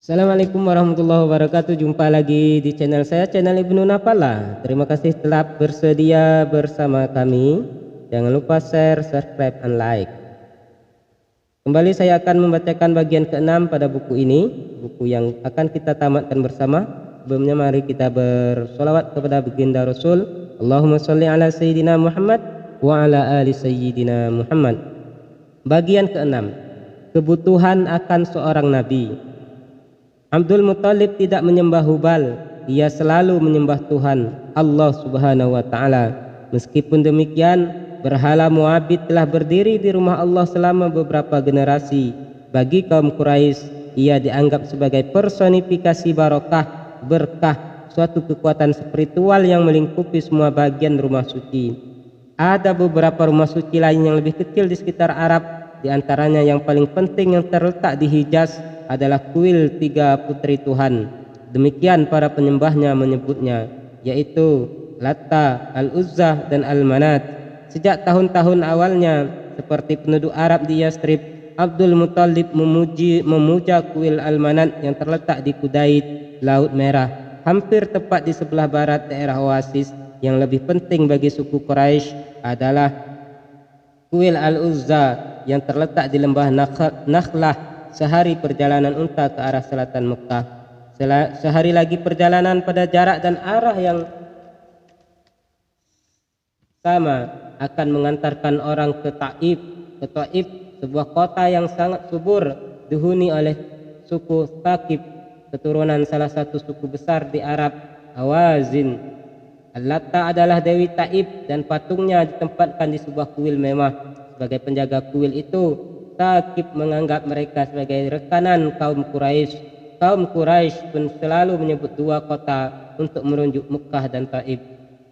Assalamualaikum warahmatullahi wabarakatuh. Jumpa lagi di channel saya, channel Ibnu Nafala. Terima kasih telah bersedia bersama kami. Jangan lupa share, subscribe, dan like. Kembali saya akan membacakan bagian ke-6 pada buku ini, buku yang akan kita tamatkan bersama. Sebelumnya mari kita bersolawat kepada baginda Rasul. Allahumma sholli ala Sayyidina Muhammad wa ala ali Sayyidina Muhammad. Bagian ke-6, kebutuhan akan seorang nabi. Abdul Muthalib tidak menyembah Hubal, ia selalu menyembah Tuhan Allah Subhanahu wa taala. Meskipun demikian, berhala Mu'abbid telah berdiri di rumah Allah selama beberapa generasi. Bagi kaum Quraisy, ia dianggap sebagai personifikasi barokah, berkah, suatu kekuatan spiritual yang melingkupi semua bagian rumah suci. Ada beberapa rumah suci lain yang lebih kecil di sekitar Arab, di antaranya yang paling penting yang terletak di Hijaz adalah kuil tiga putri Tuhan. Demikian para penyembahnya menyebutnya, yaitu Latta, Al-Uzzah, dan Al-Manat. Sejak tahun-tahun awalnya, seperti penduduk Arab di Yathrib, Abdul Muthalib memuja kuil Al-Manat yang terletak di Kudaid, Laut Merah, hampir tepat di sebelah barat daerah Oasis. Yang lebih penting bagi suku Quraisy adalah kuil Al-Uzzah yang terletak di lembah Nakhlah, sehari perjalanan unta ke arah selatan Mekah. Sehari lagi perjalanan pada jarak dan arah yang sama akan mengantarkan orang ke Taif, sebuah kota yang sangat subur dihuni oleh suku Thaqif, keturunan salah satu suku besar di Arab, Hawazin. Al-Latta adalah Dewi Taif dan patungnya ditempatkan di sebuah kuil mewah. Sebagai penjaga kuil itu, Thaqif menganggap mereka sebagai rekanan kaum Quraisy. Kaum Quraisy pun selalu menyebut dua kota untuk merujuk Mekah dan Taif.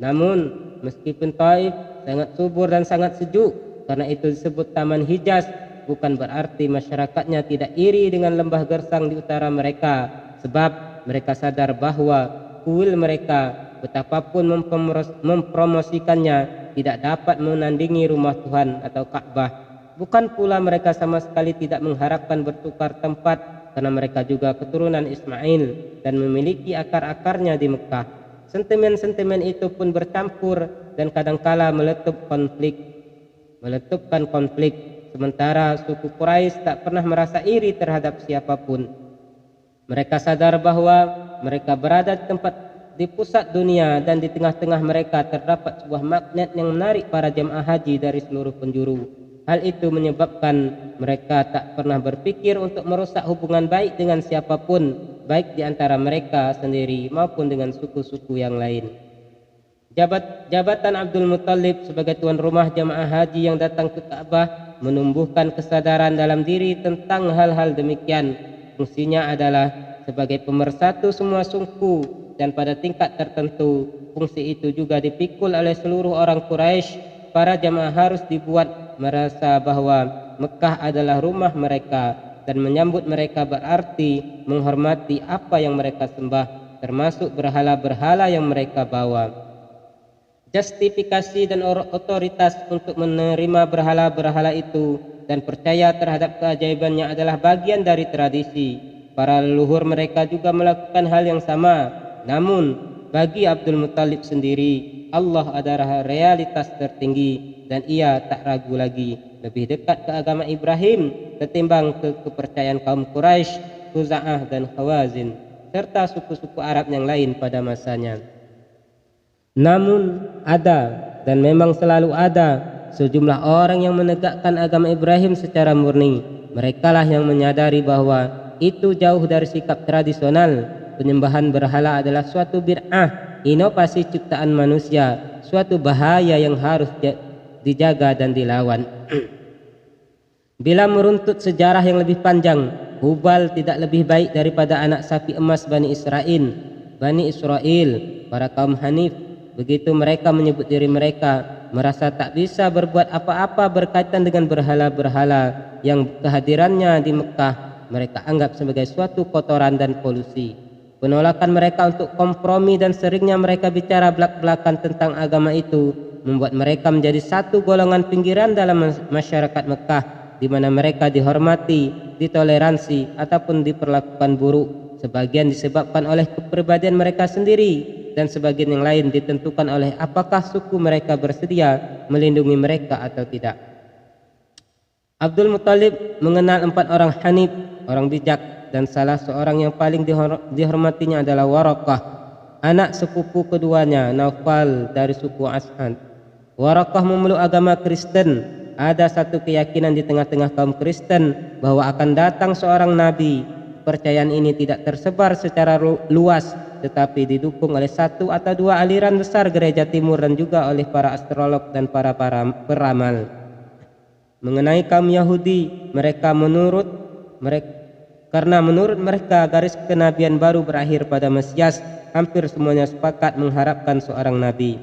Namun, meskipun Taif sangat subur dan sangat sejuk, karena itu disebut Taman Hijaz, bukan berarti masyarakatnya tidak iri dengan lembah gersang di utara mereka, sebab mereka sadar bahwa kuil mereka, betapapun mempromosikannya, tidak dapat menandingi rumah Tuhan atau Ka'bah. Bukan pula mereka sama sekali tidak mengharapkan bertukar tempat, karena mereka juga keturunan Ismail dan memiliki akar-akarnya di Mekah. Sentimen-sentimen itu pun bercampur dan kadangkala meletupkan konflik. Sementara suku Quraisy tak pernah merasa iri terhadap siapapun. Mereka sadar bahwa mereka berada di pusat dunia dan di tengah-tengah mereka terdapat sebuah magnet yang menarik para jemaah haji dari seluruh penjuru. Hal itu menyebabkan mereka tak pernah berpikir untuk merusak hubungan baik dengan siapapun, baik di antara mereka sendiri maupun dengan suku-suku yang lain. Jabatan Abdul Muthalib sebagai tuan rumah jamaah haji yang datang ke Ka'bah menumbuhkan kesadaran dalam diri tentang hal-hal demikian. Fungsinya adalah sebagai pemersatu semua suku, dan pada tingkat tertentu fungsi itu juga dipikul oleh seluruh orang Quraisy. Para jamaah harus dibuat merasa bahwa Mekah adalah rumah mereka, dan menyambut mereka berarti menghormati apa yang mereka sembah, termasuk berhala-berhala yang mereka bawa. Justifikasi dan otoritas untuk menerima berhala-berhala itu dan percaya terhadap keajaibannya adalah bagian dari tradisi. Para leluhur mereka juga melakukan hal yang sama. Namun bagi Abdul Muthalib sendiri, Allah adalah realitas tertinggi, dan ia tak ragu lagi lebih dekat ke agama Ibrahim ketimbang ke kepercayaan kaum Quraisy, Khuza'ah, dan Hawazin serta suku-suku Arab yang lain pada masanya. Namun ada, dan memang selalu ada, sejumlah orang yang menegakkan agama Ibrahim secara murni. Merekalah yang menyadari bahwa itu jauh dari sikap tradisional. Penyembahan berhala adalah suatu bid'ah, inovasi ciptaan manusia, suatu bahaya yang harus dijaga dan dilawan. Bila meruntut sejarah yang lebih panjang, Hubal tidak lebih baik daripada anak sapi emas Bani Israel, para kaum Hanif. Begitu mereka menyebut diri mereka, merasa tak bisa berbuat apa-apa berkaitan dengan berhala-berhala yang kehadirannya di Mekah mereka anggap sebagai suatu kotoran dan polusi. Penolakan mereka untuk kompromi dan seringnya mereka bicara belak-belakan tentang agama itu membuat mereka menjadi satu golongan pinggiran dalam masyarakat Mekah, di mana mereka dihormati, ditoleransi, ataupun diperlakukan buruk. Sebagian disebabkan oleh kepribadian mereka sendiri, dan sebagian yang lain ditentukan oleh apakah suku mereka bersedia melindungi mereka atau tidak. Abdul Muthalib mengenal 4 orang hanif, orang bijak, dan salah seorang yang paling dihormatinya adalah Waraqah, anak sepupu keduanya Naufal dari suku As'ad. Waraqah memeluk agama Kristen. Ada satu keyakinan di tengah-tengah kaum Kristen bahwa akan datang seorang nabi. Kepercayaan ini tidak tersebar secara luas, tetapi didukung oleh 1 atau 2 aliran besar gereja timur dan juga oleh para astrolog dan para peramal. Mengenai kaum Yahudi, karena menurut mereka garis kenabian baru berakhir pada Mesias, hampir semuanya sepakat mengharapkan seorang nabi.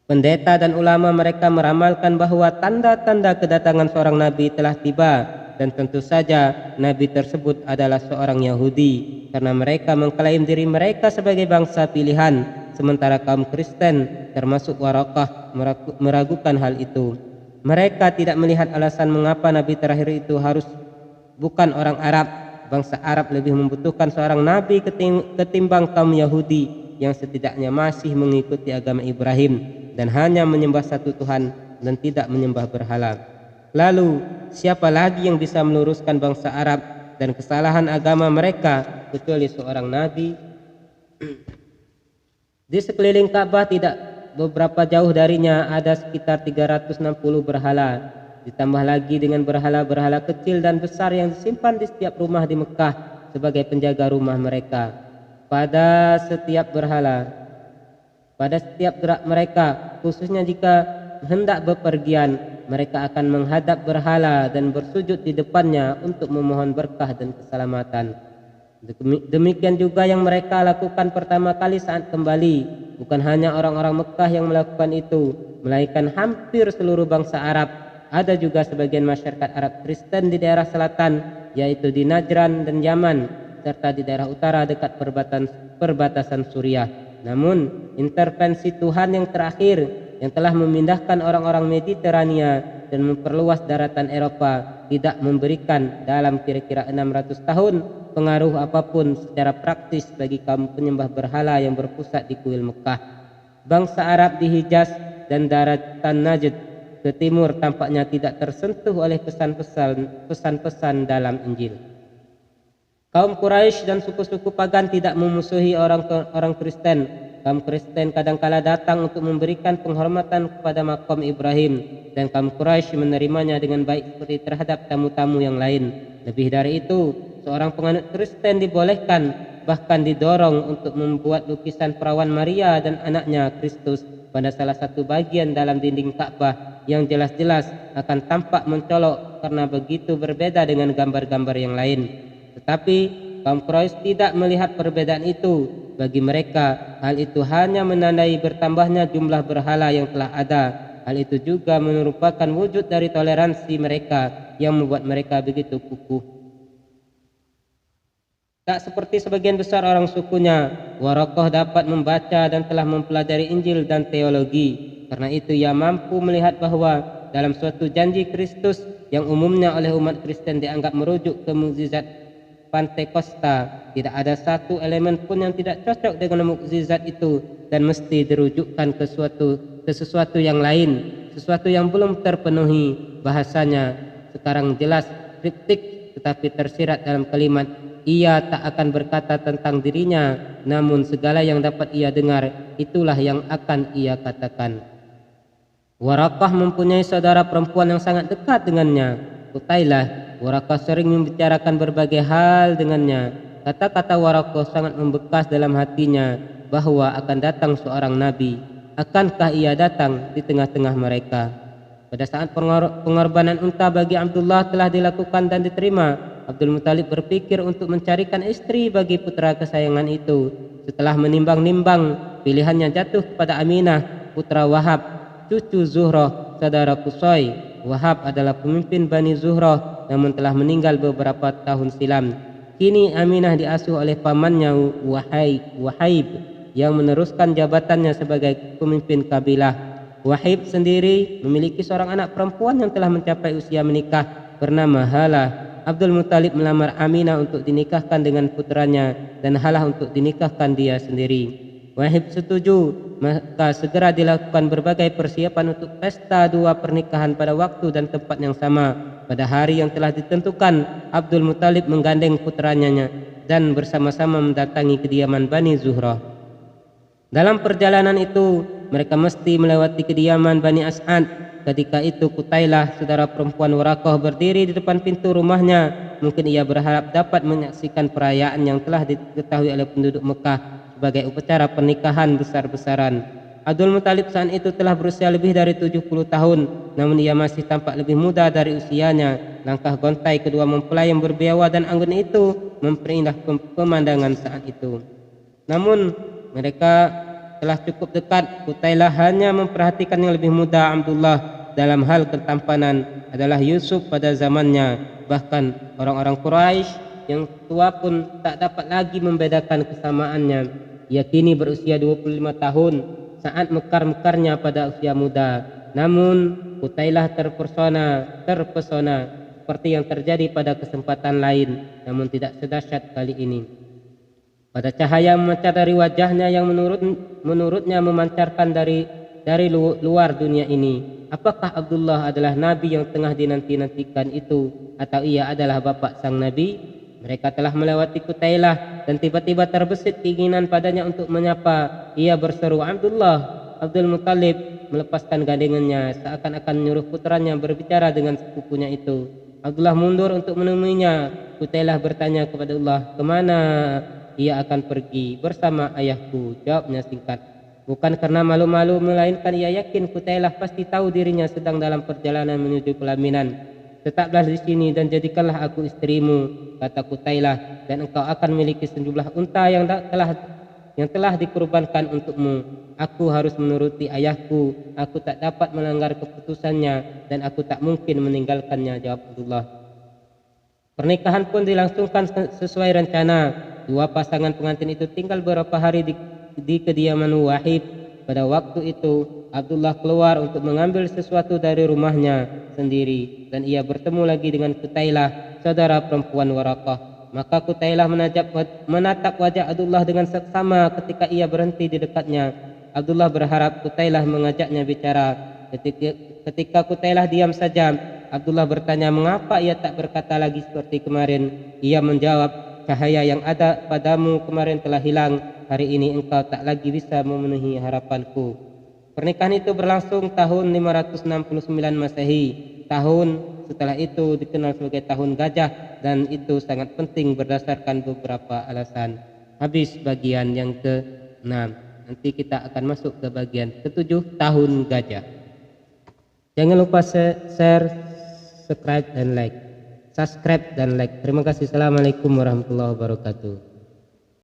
Pendeta dan ulama mereka meramalkan bahwa tanda-tanda kedatangan seorang nabi telah tiba, dan tentu saja nabi tersebut adalah seorang Yahudi karena mereka mengklaim diri mereka sebagai bangsa pilihan, sementara kaum Kristen termasuk Waraqah meragukan hal itu. Mereka tidak melihat alasan mengapa nabi terakhir itu harus bukan orang Arab. Bangsa Arab lebih membutuhkan seorang nabi ketimbang kaum Yahudi yang setidaknya masih mengikuti agama Ibrahim dan hanya menyembah satu Tuhan dan tidak menyembah berhala. Lalu siapa lagi yang bisa meluruskan bangsa Arab dan kesalahan agama mereka kecuali seorang nabi? Di sekeliling Ka'bah tidak beberapa jauh darinya ada sekitar 360 berhala, ditambah lagi dengan berhala-berhala kecil dan besar yang disimpan di setiap rumah di Mekah sebagai penjaga rumah mereka. Pada setiap gerak mereka, khususnya jika hendak bepergian, mereka akan menghadap berhala dan bersujud di depannya untuk memohon berkah dan keselamatan. Demikian juga yang mereka lakukan pertama kali saat kembali. Bukan hanya orang-orang Mekah yang melakukan itu, melainkan hampir seluruh bangsa Arab. Ada juga sebagian masyarakat Arab Kristen di daerah selatan, yaitu di Najran dan Yaman, serta di daerah utara dekat perbatasan Suriah. Namun, intervensi Tuhan yang terakhir yang telah memindahkan orang-orang Mediterania dan memperluas daratan Eropa tidak memberikan dalam kira-kira 600 tahun pengaruh apapun secara praktis bagi kaum penyembah berhala yang berpusat di kuil Mekah. Bangsa Arab di Hijaz dan daratan Najd ke timur tampaknya tidak tersentuh oleh pesan-pesan dalam Injil. Kaum Quraisy dan suku-suku pagan tidak memusuhi orang Kristen. Kaum Kristen kadangkala datang untuk memberikan penghormatan kepada makam Ibrahim, dan kaum Quraisy menerimanya dengan baik seperti terhadap tamu-tamu yang lain. Lebih dari itu, seorang penganut Kristen dibolehkan, bahkan didorong untuk membuat lukisan perawan Maria dan anaknya Kristus pada salah satu bagian dalam dinding Ka'bah yang jelas-jelas akan tampak mencolok karena begitu berbeda dengan gambar-gambar yang lain. Tetapi kaum Quraisy tidak melihat perbedaan itu. Bagi mereka, hal itu hanya menandai bertambahnya jumlah berhala yang telah ada. Hal itu juga merupakan wujud dari toleransi mereka yang membuat mereka begitu kukuh. Tak seperti sebagian besar orang sukunya, Waraqah dapat membaca dan telah mempelajari Injil dan teologi. Karena itu ia mampu melihat bahwa dalam suatu janji Kristus yang umumnya oleh umat Kristen dianggap merujuk ke mukjizat Pantekosta, tidak ada satu elemen pun yang tidak cocok dengan mukjizat itu dan mesti dirujukkan ke sesuatu yang lain, sesuatu yang belum terpenuhi. Bahasanya sekarang jelas kritik tetapi tersirat dalam kalimat, ia tak akan berkata tentang dirinya, namun segala yang dapat ia dengar itulah yang akan ia katakan. Waraqah mempunyai saudara perempuan yang sangat dekat dengannya, Qutailah. Waraqah sering membicarakan berbagai hal dengannya. Kata-kata Waraqah sangat membekas dalam hatinya bahwa akan datang seorang nabi. Akankah ia datang di tengah-tengah mereka? Pada saat pengorbanan unta bagi Abdullah telah dilakukan dan diterima, Abdul Muthalib berpikir untuk mencarikan istri bagi putra kesayangan itu. Setelah menimbang-nimbang, pilihannya jatuh kepada Aminah, putra Wahab, cucu Zuhrah, saudara Qusay. Wahab adalah pemimpin Bani Zuhrah namun telah meninggal beberapa tahun silam. Kini Aminah diasuh oleh pamannya Wahib yang meneruskan jabatannya sebagai pemimpin kabilah. Wahib sendiri memiliki seorang anak perempuan yang telah mencapai usia menikah bernama Halah. Abdul Muthalib melamar Aminah untuk dinikahkan dengan putranya dan Halah untuk dinikahkan dia sendiri. Wahib setuju, maka segera dilakukan berbagai persiapan untuk pesta dua pernikahan pada waktu dan tempat yang sama. Pada hari yang telah ditentukan, Abdul Muthalib menggandeng putranya dan bersama-sama mendatangi kediaman Bani Zuhrah. Dalam perjalanan itu, mereka mesti melewati kediaman Bani As'ad. Ketika itu Qutailah, saudara perempuan Waraqah, berdiri di depan pintu rumahnya. Mungkin ia berharap dapat menyaksikan perayaan yang telah diketahui oleh penduduk Mekah sebagai upacara pernikahan besar-besaran. Abdul Muthalib saat itu telah berusia lebih dari 70 tahun, namun ia masih tampak lebih muda dari usianya. Langkah gontai kedua mempelai yang berbiawa dan anggun itu memperindah pemandangan saat itu. Namun mereka telah cukup dekat. Qutailah hanya memperhatikan yang lebih muda Abdullah. Dalam hal ketampanan adalah Yusuf pada zamannya. Bahkan orang-orang Quraisy yang tua pun tak dapat lagi membedakan kesamaannya. Ia kini berusia 25 tahun saat mekar-mekarnya pada usia muda. Namun Qutailah terpesona seperti yang terjadi pada kesempatan lain, namun tidak sedahsyat kali ini. Pada cahaya memancar dari wajahnya yang menurutnya memancarkan dari luar dunia ini. Apakah Abdullah adalah nabi yang tengah dinanti-nantikan itu, atau ia adalah bapak sang nabi? Mereka telah melewati Qutailah dan tiba-tiba terbesit keinginan padanya untuk menyapa. Ia berseru, "Abdullah!" Abdul Muthalib melepaskan gandengannya seakan-akan menyuruh putranya berbicara dengan sepupunya itu. Abdullah mundur untuk menemuinya. Qutailah bertanya kepada Allah, "Kemana?" "Ia akan pergi bersama ayahku," jawabnya singkat. Bukan karena malu-malu, melainkan ia yakin Qutailah pasti tahu dirinya sedang dalam perjalanan menuju pelaminan. "Tetaplah di sini dan jadikanlah aku istrimu," kata Qutailah, "dan engkau akan memiliki sejumlah unta yang telah dikurbankan untukmu. Aku harus menuruti ayahku. Aku tak dapat melanggar keputusannya dan aku tak mungkin meninggalkannya," jawab Abdullah. Pernikahan pun dilangsungkan sesuai rencana. Dua pasangan pengantin itu tinggal beberapa hari di kediaman Wahib. Pada waktu itu Abdullah keluar untuk mengambil sesuatu dari rumahnya sendiri dan ia bertemu lagi dengan Qutailah, saudara perempuan Waraqah. Maka Qutailah menatap wajah Abdullah dengan seksama ketika ia berhenti di dekatnya. Abdullah berharap Qutailah mengajaknya bicara. Ketika Qutailah diam saja, Abdullah bertanya mengapa ia tak berkata lagi seperti kemarin. Ia menjawab, "Cahaya yang ada padamu kemarin telah hilang. Hari ini engkau tak lagi bisa memenuhi harapanku." Pernikahan itu berlangsung tahun 569 Masehi. Tahun setelah itu dikenal sebagai tahun gajah dan itu sangat penting berdasarkan beberapa alasan. Habis bagian yang ke-6. Nanti kita akan masuk ke bagian ke-7, tahun gajah. Jangan lupa share, subscribe dan like. Terima kasih. Assalamualaikum warahmatullahi wabarakatuh.